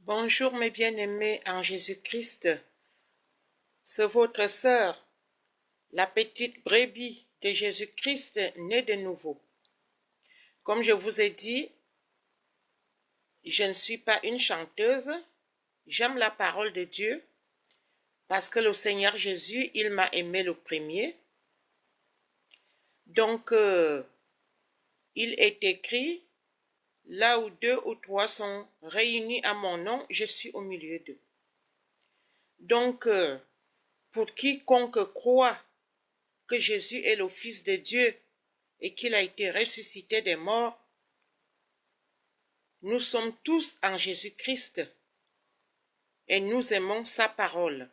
Bonjour mes bien-aimés en Jésus-Christ, c'est votre sœur, la petite brebis de Jésus-Christ née de nouveau. Comme je vous ai dit, je ne suis pas une chanteuse, j'aime la parole de Dieu parce que le Seigneur Jésus, il m'a aimé le premier. Donc, il est écrit, là où 2 ou 3 sont réunis à mon nom, je suis au milieu d'eux. Donc, pour quiconque croit que Jésus est le Fils de Dieu et qu'il a été ressuscité des morts, nous sommes tous en Jésus-Christ et nous aimons sa parole,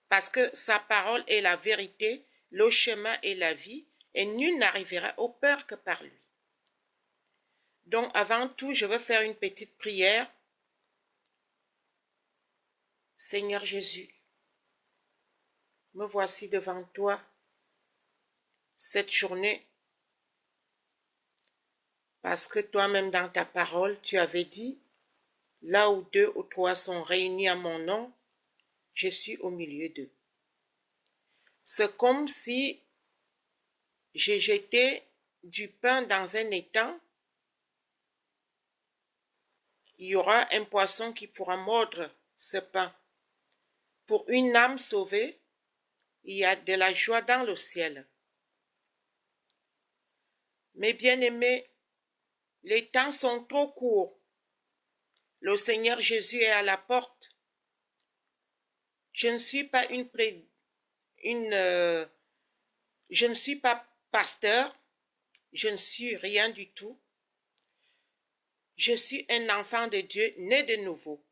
parce que sa parole est la vérité, le chemin et la vie, et nul n'arrivera au Père que par lui. Donc avant tout, je veux faire une petite prière. Seigneur Jésus, me voici devant toi cette journée, parce que toi-même dans ta parole, tu avais dit, là où 2 ou 3 sont réunis à mon nom, je suis au milieu d'eux. C'est comme si j'ai jeté du pain dans un étang. Il y aura un poisson qui pourra mordre ce pain. Pour une âme sauvée, il y a de la joie dans le ciel. Mes bien-aimés, les temps sont trop courts. Le Seigneur Jésus est à la porte. Je ne suis pas je ne suis pas pasteur, je ne suis rien du tout. Je suis un enfant de Dieu né de nouveau.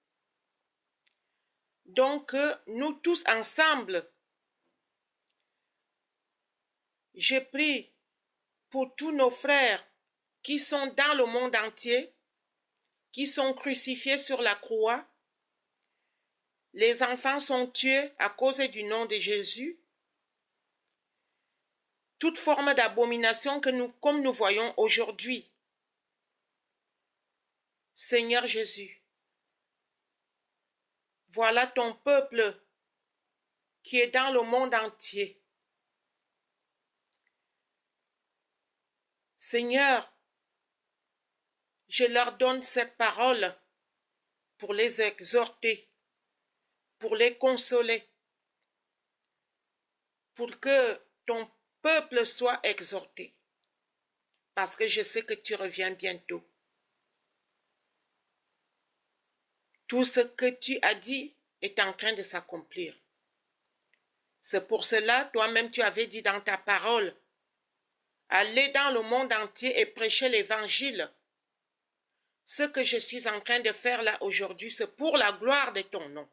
Donc, nous tous ensemble, je prie pour tous nos frères qui sont dans le monde entier, qui sont crucifiés sur la croix. Les enfants sont tués à cause du nom de Jésus. Toute forme d'abomination comme nous voyons aujourd'hui. Seigneur Jésus, voilà ton peuple qui est dans le monde entier. Seigneur, je leur donne cette parole pour les exhorter, pour les consoler, pour que ton peuple soit exhorté, parce que je sais que tu reviens bientôt. Tout ce que tu as dit est en train de s'accomplir. C'est pour cela, toi-même, tu avais dit dans ta parole, allez dans le monde entier et prêcher l'évangile. Ce que je suis en train de faire là aujourd'hui, c'est pour la gloire de ton nom.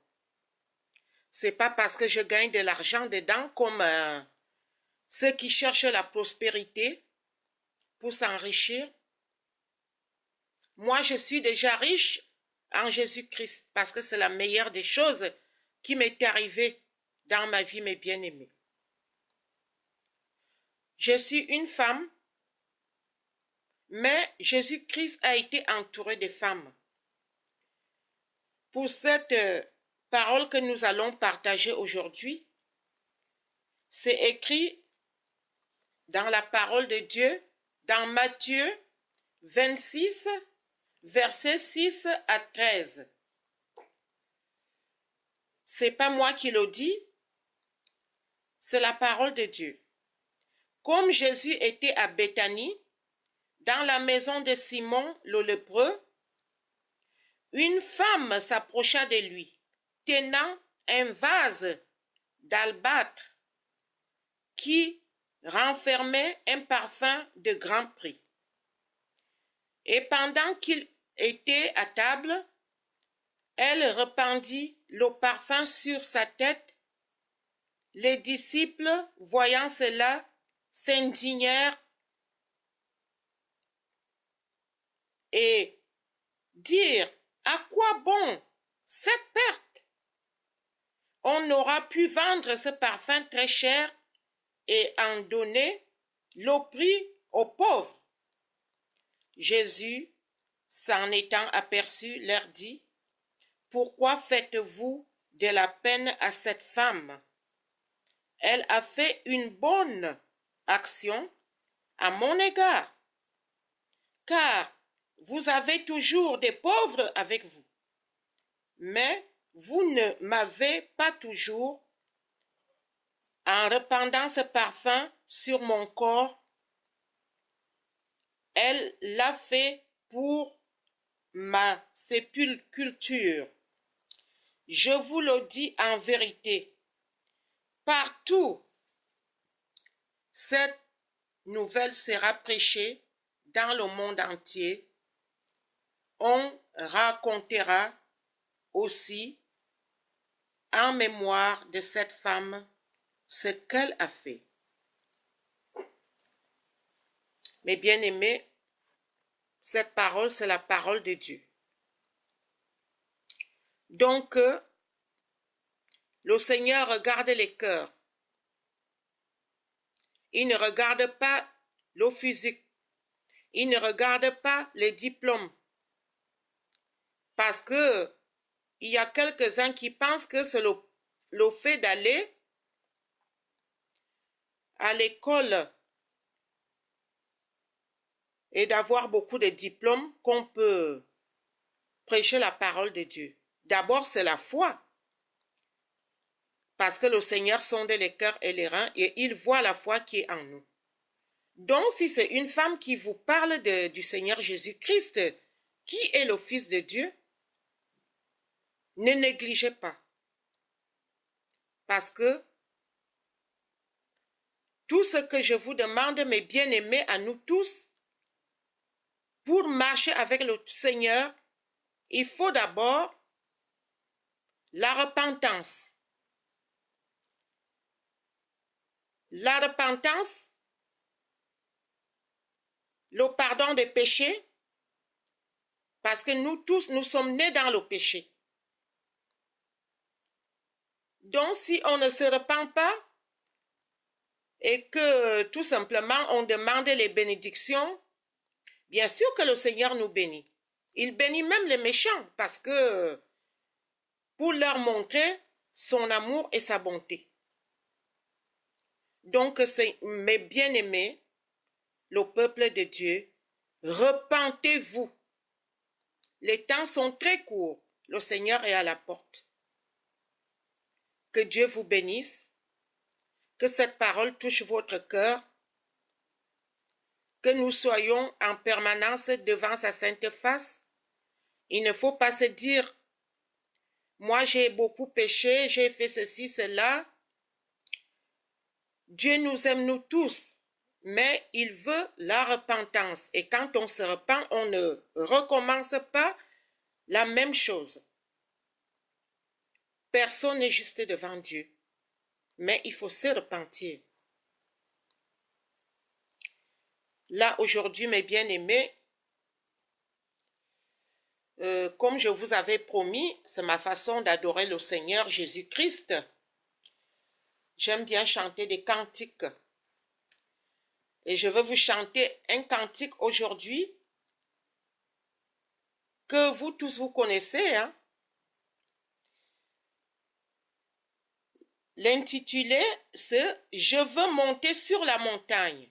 C'est pas parce que je gagne de l'argent dedans comme ceux qui cherchent la prospérité pour s'enrichir. Moi, je suis déjà riche en Jésus-Christ parce que c'est la meilleure des choses qui m'est arrivée dans ma vie, mes bien-aimés. Je suis une femme, mais Jésus-Christ a été entouré de femmes. Pour cette parole que nous allons partager aujourd'hui, c'est écrit dans la parole de Dieu, dans Matthieu 26, versets 6 à 13. C'est pas moi qui le dis, c'est la parole de Dieu. Comme Jésus était à Béthanie, dans la maison de Simon le lépreux, une femme s'approcha de lui, tenant un vase d'albâtre qui renfermait un parfum de grand prix. Et pendant qu'il était à table, elle répandit le parfum sur sa tête. Les disciples, voyant cela, s'indignèrent et dirent, à quoi bon cette perte? On aura pu vendre ce parfum très cher et en donner le prix aux pauvres. Jésus, s'en étant aperçu, leur dit, pourquoi faites-vous de la peine à cette femme? Elle a fait une bonne action à mon égard, car vous avez toujours des pauvres avec vous, mais vous ne m'avez pas toujours en répandant ce parfum sur mon corps. Elle l'a fait pour ma sépulture. Je vous le dis en vérité, partout cette nouvelle sera prêchée dans le monde entier. On racontera aussi en mémoire de cette femme ce qu'elle a fait. Mes bien-aimés, cette parole, c'est la parole de Dieu. Donc, le Seigneur regarde les cœurs. Il ne regarde pas le physique. Il ne regarde pas les diplômes. Parce que il y a quelques-uns qui pensent que c'est le fait d'aller à l'école et d'avoir beaucoup de diplômes qu'on peut prêcher la parole de Dieu. D'abord, c'est la foi. Parce que le Seigneur sonde les cœurs et les reins et il voit la foi qui est en nous. Donc, si c'est une femme qui vous parle du Seigneur Jésus-Christ, qui est le Fils de Dieu, ne négligez pas. Parce que tout ce que je vous demande, mes bien-aimés, à nous tous, pour marcher avec le Seigneur, il faut d'abord la repentance. La repentance, le pardon des péchés, parce que nous tous, nous sommes nés dans le péché. Donc, si on ne se repent pas et que tout simplement on demande les bénédictions, bien sûr que le Seigneur nous bénit. Il bénit même les méchants parce que pour leur montrer son amour et sa bonté. Donc, mes bien-aimés, le peuple de Dieu, repentez-vous. Les temps sont très courts. Le Seigneur est à la porte. Que Dieu vous bénisse. Que cette parole touche votre cœur. Que nous soyons en permanence devant sa sainte face. Il ne faut pas se dire, moi j'ai beaucoup péché, j'ai fait ceci, cela. Dieu nous aime nous tous, mais il veut la repentance. Et quand on se repent, on ne recommence pas la même chose. Personne n'est juste devant Dieu, mais il faut se repentir. Là, aujourd'hui, mes bien-aimés, comme je vous avais promis, c'est ma façon d'adorer le Seigneur Jésus-Christ. J'aime bien chanter des cantiques. Et je veux vous chanter un cantique aujourd'hui que vous tous vous connaissez. Hein? L'intitulé, c'est « Je veux monter sur la montagne ».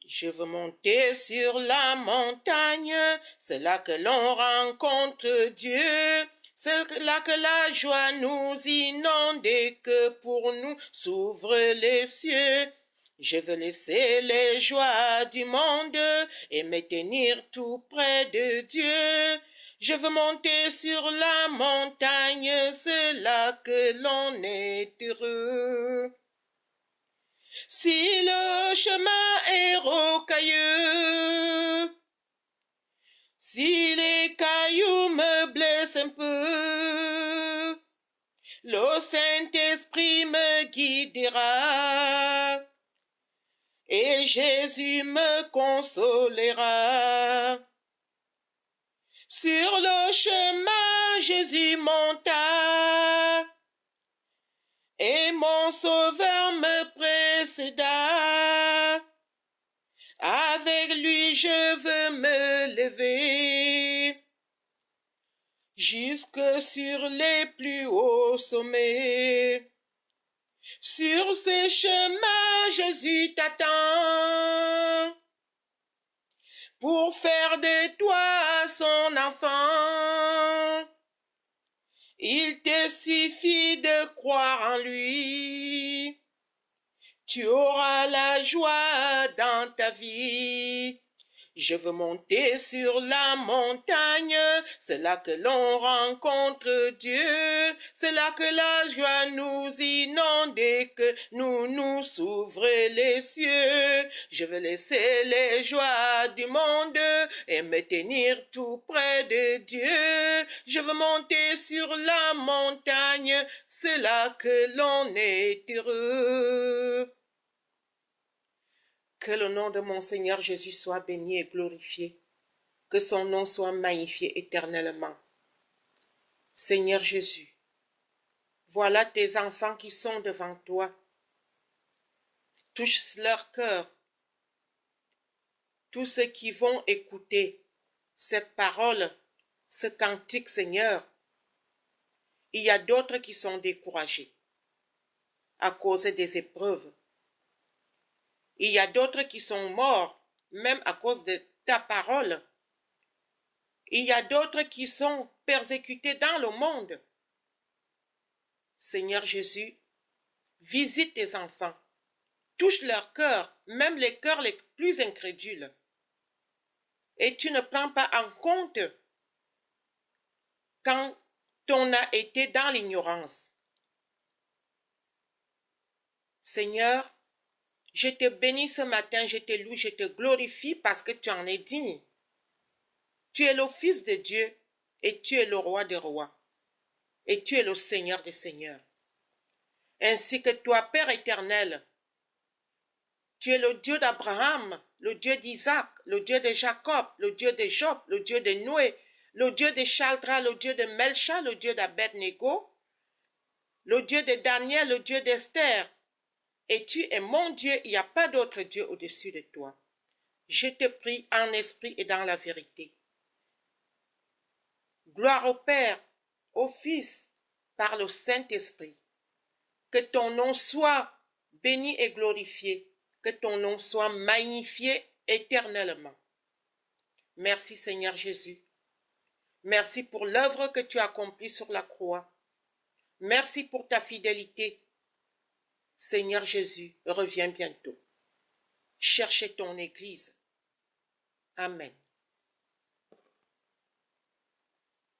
Je veux monter sur la montagne, c'est là que l'on rencontre Dieu. C'est là que la joie nous inonde et que pour nous s'ouvrent les cieux. Je veux laisser les joies du monde et me tenir tout près de Dieu. Je veux monter sur la montagne, c'est là que l'on est heureux. Si le chemin est rocailleux, si les cailloux me blessent un peu, le Saint-Esprit me guidera et Jésus me consolera. Sur le chemin, Jésus monta et mon Sauveur me précéda. Avec lui, je veux me lever jusque sur les plus hauts sommets. Sur ces chemins, Jésus t'attend pour faire de toi son enfant. Il te suffit de croire en lui. Tu auras la joie dans ta vie. Je veux monter sur la montagne, c'est là que l'on rencontre Dieu, c'est là que la joie nous inonde et que nous s'ouvre les cieux. Je veux laisser les joies du monde et me tenir tout près de Dieu. Je veux monter sur la montagne, c'est là que l'on est heureux. Que le nom de mon Seigneur Jésus soit béni et glorifié. Que son nom soit magnifié éternellement. Seigneur Jésus, voilà tes enfants qui sont devant toi. Touche leur cœur. Tous ceux qui vont écouter cette parole, ce cantique, Seigneur. Il y a d'autres qui sont découragés à cause des épreuves. Il y a d'autres qui sont morts, même à cause de ta parole. Il y a d'autres qui sont persécutés dans le monde. Seigneur Jésus, visite tes enfants, touche leur cœur, même les cœurs les plus incrédules. Et tu ne prends pas en compte quand on a été dans l'ignorance. Seigneur, je te bénis ce matin, je te loue, je te glorifie parce que tu en es digne. Tu es le Fils de Dieu et tu es le Roi des rois et tu es le Seigneur des seigneurs. Ainsi que toi, Père éternel, tu es le Dieu d'Abraham, le Dieu d'Isaac, le Dieu de Jacob, le Dieu de Job, le Dieu de Noé, le Dieu de Chaldra, le Dieu de Melcha, le Dieu d'Abed-Nego, le Dieu de Daniel, le Dieu d'Esther. Et tu es mon Dieu, il n'y a pas d'autre Dieu au-dessus de toi. Je te prie en esprit et dans la vérité. Gloire au Père, au Fils, par le Saint-Esprit. Que ton nom soit béni et glorifié, que ton nom soit magnifié éternellement. Merci Seigneur Jésus. Merci pour l'œuvre que tu as accomplie sur la croix. Merci pour ta fidélité. Seigneur Jésus, reviens bientôt. Cherchez ton Église. Amen.